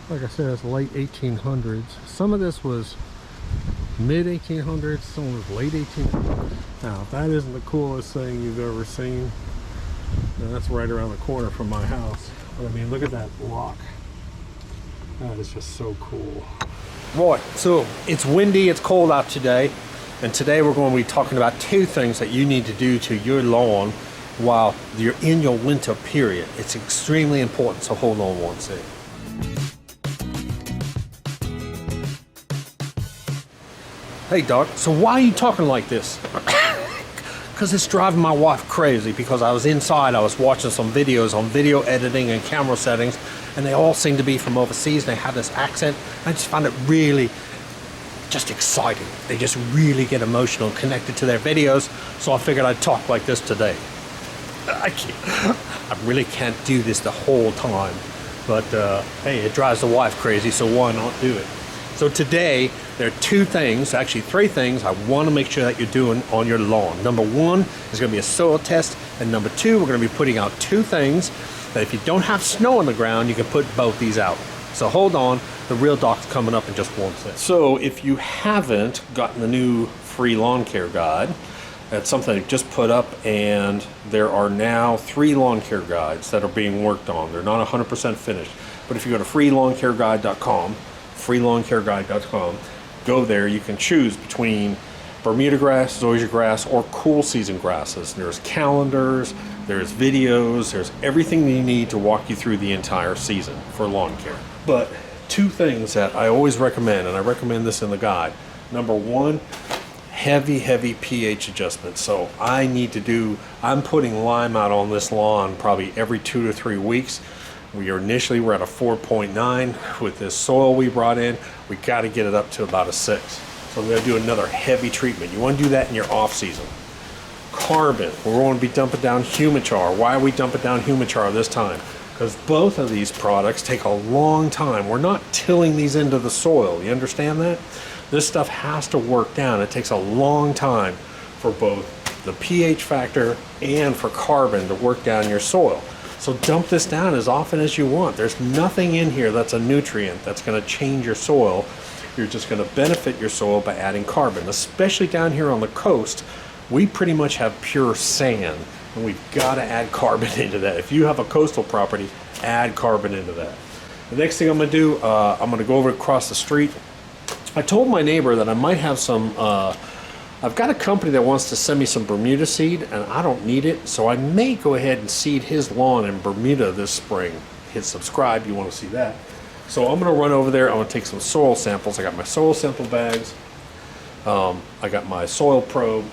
Like I said, it's late 1800s. Some of this was mid 1800s, some was late 1800s. Now, if that isn't the coolest thing you've ever seen, then that's right around the corner from my house. But I mean, look at that block. That is just so cool. Right, so it's windy, it's cold out today, and today we're going to be talking about two things that you need to do to your lawn while you're in your winter period. It's extremely important, so hold on one second. Hey Doc, so why are you talking like this? Because it's driving my wife crazy, because I was inside, I was watching some videos on video editing and camera settings, and they all seem to be from overseas, and they have this accent. I just found it really just exciting. They just really get emotional and connected to their videos, so I figured I'd talk like this today. I really can't do this the whole time, but hey, it drives the wife crazy, so why not do it? So today, there are two things, actually three things I want to make sure that you're doing on your lawn. Number one is going to be a soil test, and number two, we're going to be putting out two things that if you don't have snow on the ground, you can put both these out. So hold on, the real doc's coming up in just one second. So if you haven't gotten the new free lawn care guide, that's something I just put up, and there are now 3 lawn care guides that are being worked on. They're not 100% finished, but if you go to freelawncareguide.com, freelawncareguide.com, go there, you can choose between Bermuda grass, zoysia grass, or cool season grasses. There's calendars, there's videos, there's everything you need to walk you through the entire season for lawn care. But two things that I always recommend, and I recommend this in the guide. Number one, heavy pH adjustment. So I'm putting lime out on this lawn probably every 2 to 3 weeks. We're at a 4.9 with this soil we brought in. We got to get it up to about a 6. So we're going to do another heavy treatment. You want to do that in your off season. Carbon, we're going to be dumping down Humichar. Why are we dumping down Humichar this time? Because both of these products take a long time. We're not tilling these into the soil. You understand that? This stuff has to work down. It takes a long time for both the pH factor and for carbon to work down your soil. So dump this down as often as you want. There's nothing in here that's a nutrient that's going to change your soil. You're just going to benefit your soil by adding carbon. Especially down here on the coast, we pretty much have pure sand, and we've got to add carbon into that. If you have a coastal property, add carbon into that. The next thing I'm going to do, I'm going to go over across the street. I told my neighbor that I might have some, I've got a company that wants to send me some Bermuda seed, and I don't need it, so I may go ahead and seed his lawn in Bermuda this spring. Hit subscribe, you want to see that. So I'm going to run over there, I'm going to take some soil samples. I got my soil sample bags, I got my soil probe.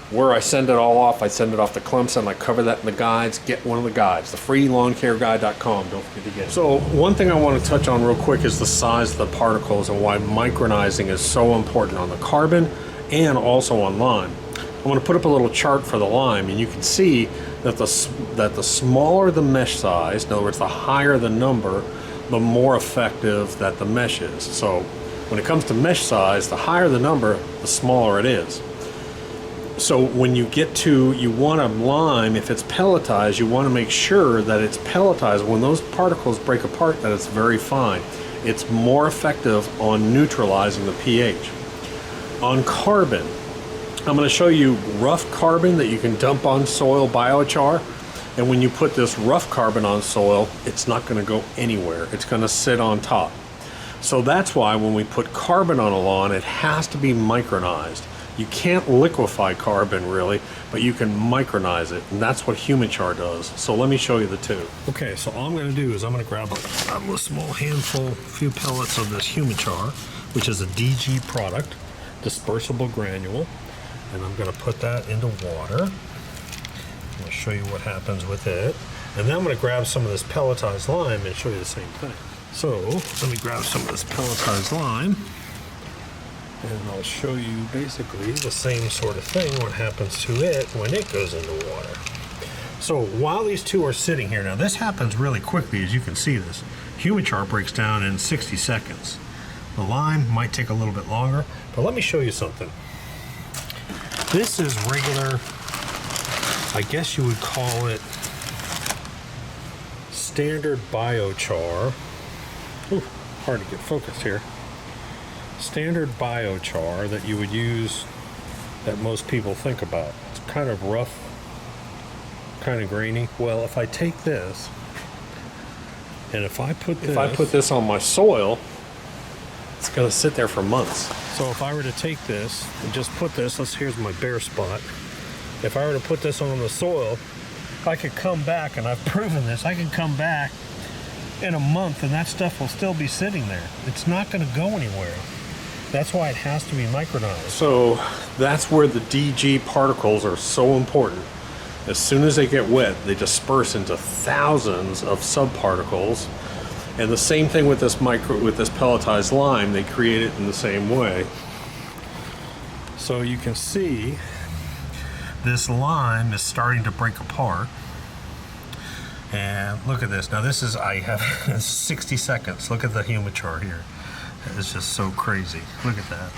Where I send it all off, I send it off to Clemson, I cover that in the guides. Get one of the guides, the freelawncareguide.com, don't forget to get it. So one thing I want to touch on real quick is the size of the particles and why micronizing is so important on the carbon and also on lime. I'm going to put up a little chart for the lime, and you can see that the smaller the mesh size, in other words, the higher the number, the more effective that the mesh is. So when it comes to mesh size, the higher the number, the smaller it is. So when you want a lime, if it's pelletized, you want to make sure that it's pelletized. When those particles break apart, that it's very fine. It's more effective on neutralizing the pH. On carbon, I'm going to show you rough carbon that you can dump on soil biochar. And when you put this rough carbon on soil, it's not going to go anywhere. It's going to sit on top. So that's why when we put carbon on a lawn, it has to be micronized. You can't liquefy carbon really, but you can micronize it, and that's what Humichar does. So let me show you the two. Okay, so all I'm going to do is I'm going to grab a small handful, few pellets of this Humichar, which is a DG product, dispersible granule, and I'm going to put that into water. I'm going to show you what happens with it, and then I'm going to grab some of this pelletized lime and show you the same thing. So let me grab some of this pelletized lime, and I'll show you basically the same sort of thing, what happens to it when it goes into water. So while these two are sitting here, now this happens really quickly, as you can see this. Humichar breaks down in 60 seconds. The lime might take a little bit longer, but let me show you something. This is regular, I guess you would call it standard biochar Ooh, hard to get focused here. Standard biochar that you would use, that most people think about. It's kind of rough, kind of grainy. Well, if I take this and if I put this on my soil, it's going to sit there for months. So if I were to take this and just put this, here's my bare spot. If I were to put this on the soil, I could come back, and I've proven this, I can come back in a month and that stuff will still be sitting there. It's not going to go anywhere. That's why it has to be micronized. So that's where the DG particles are so important. As soon as they get wet, they disperse into thousands of subparticles. And the same thing with this pelletized lime, they create it in the same way. So you can see this lime is starting to break apart. And look at this. Now this is, I have 60 seconds. Look at the humichar here. It's just so crazy. Look at that.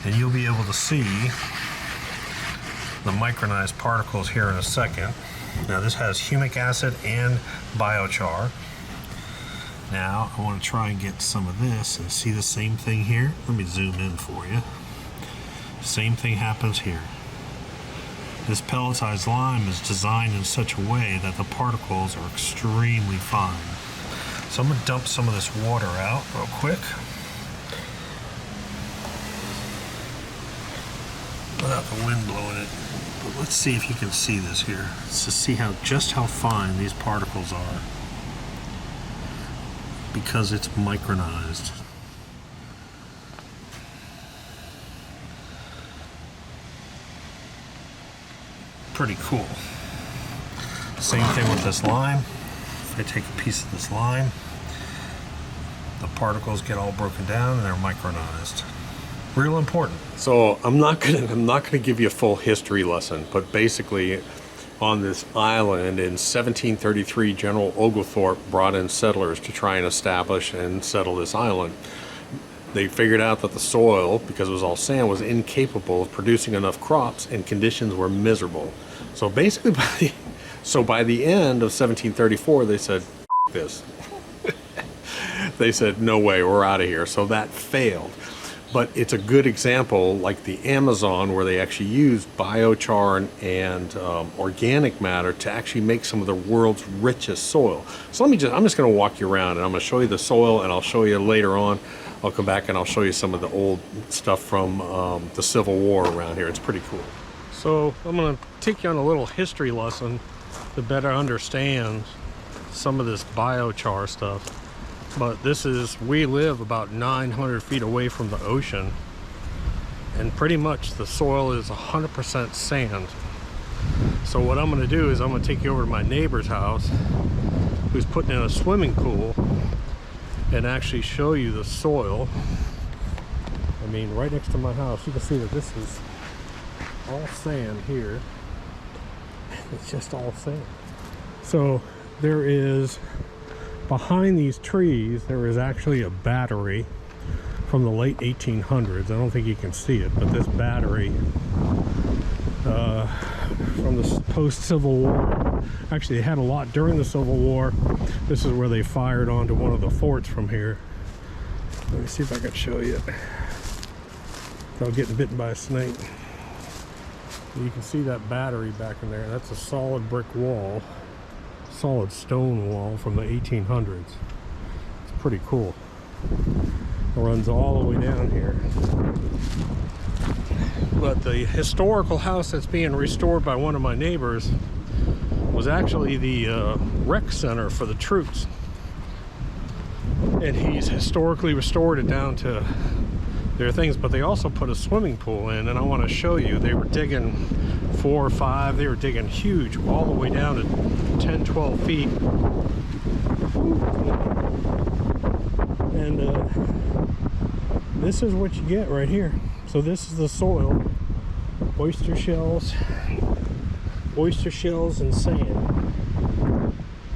And you'll be able to see the micronized particles here in a second. Now this has humic acid and biochar. Now I want to try and get some of this and see the same thing here. Let me zoom in for you. Same thing happens here. This pelletized lime is designed in such a way that the particles are extremely fine. So I'm going to dump some of this water out real quick. Without the wind blowing it. But let's see if you can see this here. Let's just see just how fine these particles are. Because it's micronized. Pretty cool. Same thing with this lime. If I take a piece of this lime, the particles get all broken down and they're micronized. Real important. So I'm not gonna give you a full history lesson, but basically on this island in 1733, General Oglethorpe brought in settlers to try and establish and settle this island. They figured out that the soil, because it was all sand, was incapable of producing enough crops and conditions were miserable. So basically by the end of 1734, they said, F this. They said, no way, we're out of here. So that failed. But it's a good example, like the Amazon, where they actually use biochar and organic matter to actually make some of the world's richest soil. So I'm just going to walk you around, and I'm going to show you the soil, and I'll show you later on. I'll come back and I'll show you some of the old stuff from the Civil War around here. It's pretty cool. So I'm going to take you on a little history lesson to better understand some of this biochar stuff. But we live about 900 feet away from the ocean, and pretty much the soil is 100% sand. So what I'm going to do is I'm going to take you over to my neighbor's house, who's putting in a swimming pool, and actually show you the soil. I mean, right next to my house, you can see that this is all sand here. It's just all sand. So there is, behind these trees, there is actually a battery from the late 1800s. I don't think you can see it, but this battery from the post-Civil War. Actually, they had a lot during the Civil War. This is where they fired onto one of the forts from here. Let me see if I can show you. Without getting bitten by a snake. You can see that battery back in there. That's a solid brick wall. Solid stone wall from the 1800s. It's pretty cool. It runs all the way down here. But the historical house that's being restored by one of my neighbors was actually the rec center for the troops. And he's historically restored it down to their things, but they also put a swimming pool in, and I want to show you. They were digging 4 or 5, they were digging huge, all the way down to 10, 12 feet. And this is what you get right here. So this is the soil. Oyster shells and sand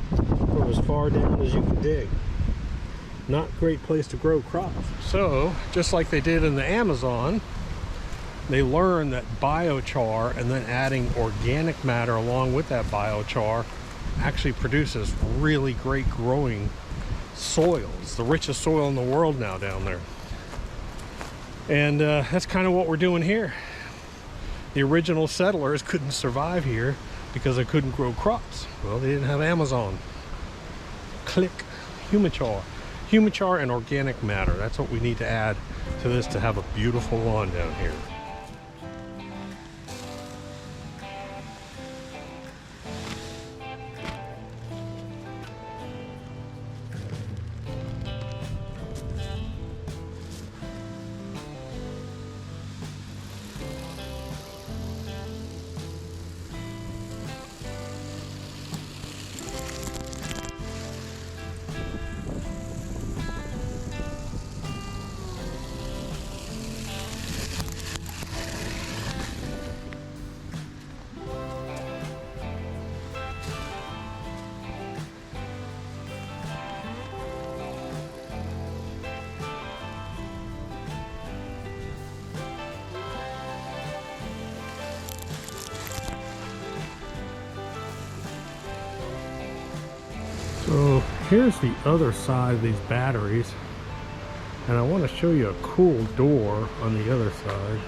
from as far down as you can dig. Not a great place to grow crops. So, just like they did in the Amazon, they learned that biochar and then adding organic matter along with that biochar actually produces really great growing soil. It's the richest soil in the world now down there. And that's kind of what we're doing here. The original settlers couldn't survive here because they couldn't grow crops. Well, they didn't have Amazon. Click. Humichar. Humichar and organic matter. That's what we need to add to this to have a beautiful lawn down here. So here's the other side of these batteries, and I want to show you a cool door on the other side.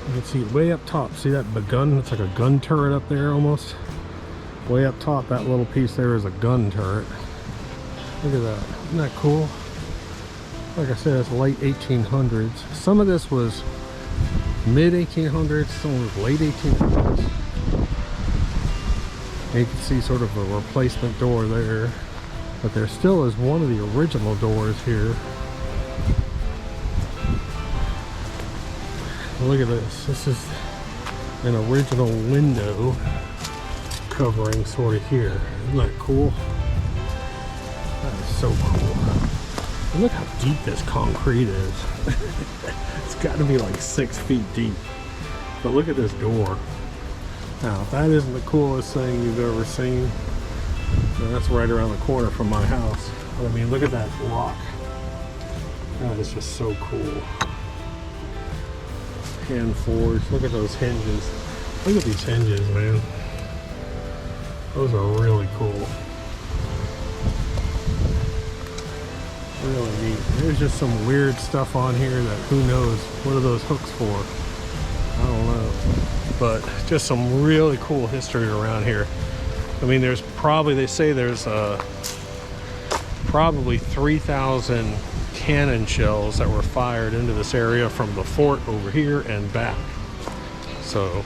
You can see way up top, see that gun? It's like a gun turret up there almost. Way up top, that little piece there is a gun turret. Look at that, isn't that cool? Like I said, it's late 1800s. Some of this was mid 1800s, some was late 1800s. And you can see sort of a replacement door there, but there still is one of the original doors here. Look at this. This is an original window covering sort of here. Isn't that cool? That is so cool. And look how deep this concrete is. It's got to be like 6 feet deep. But look at this door. Now, if that isn't the coolest thing you've ever seen, then that's right around the corner from my house. I mean, look at that block. That is just so cool. Hand forged. Look at those hinges. Look at these hinges, man. Those are really cool. Really neat. There's just some weird stuff on here that who knows. What are those hooks for? I don't know. But just some really cool history around here. I mean, there's probably, they say there's probably 3,000 cannon shells that were fired into this area from the fort over here and back. So,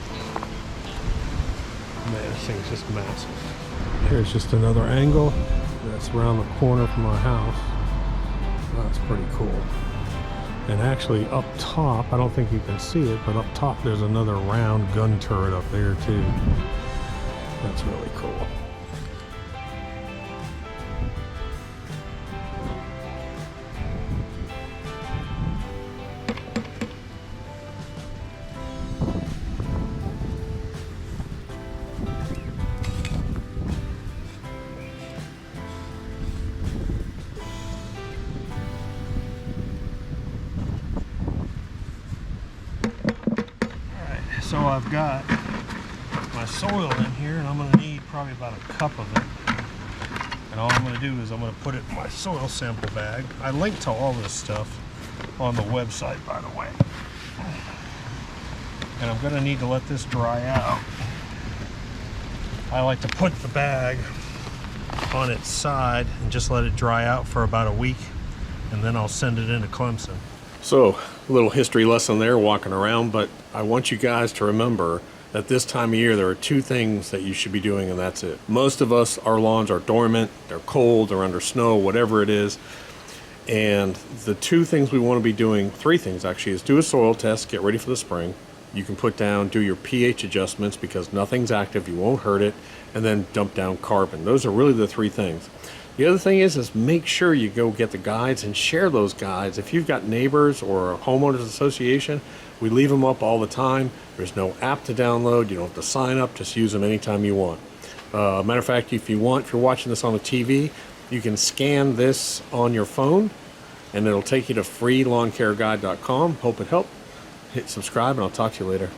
man, this thing's just massive. Here's just another angle that's around the corner from my house. That's pretty cool. And actually up top, I don't think you can see it, but up top there's another round gun turret up there too. That's really cool. So I've got my soil in here, and I'm going to need probably about a cup of it. And all I'm going to do is I'm going to put it in my soil sample bag. I linked to all this stuff on the website, by the way. And I'm going to need to let this dry out. I like to put the bag on its side and just let it dry out for about a week, and then I'll send it into Clemson. So, a little history lesson there walking around, but I want you guys to remember that this time of year there are two things that you should be doing, and that's it. Most of us, our lawns are dormant, they're cold, they're under snow, whatever it is. And the two things we want to be doing, three things actually, is do a soil test, get ready for the spring. You can put down, do your pH adjustments because nothing's active, you won't hurt it, and then dump down carbon. Those are really the three things. The other thing is make sure you go get the guides and share those guides. If you've got neighbors or a homeowners association, we leave them up all the time. There's no app to download. You don't have to sign up. Just use them anytime you want. Matter of fact, if you're watching this on the TV, you can scan this on your phone, and it'll take you to freelawncareguide.com. Hope it helped. Hit subscribe, and I'll talk to you later.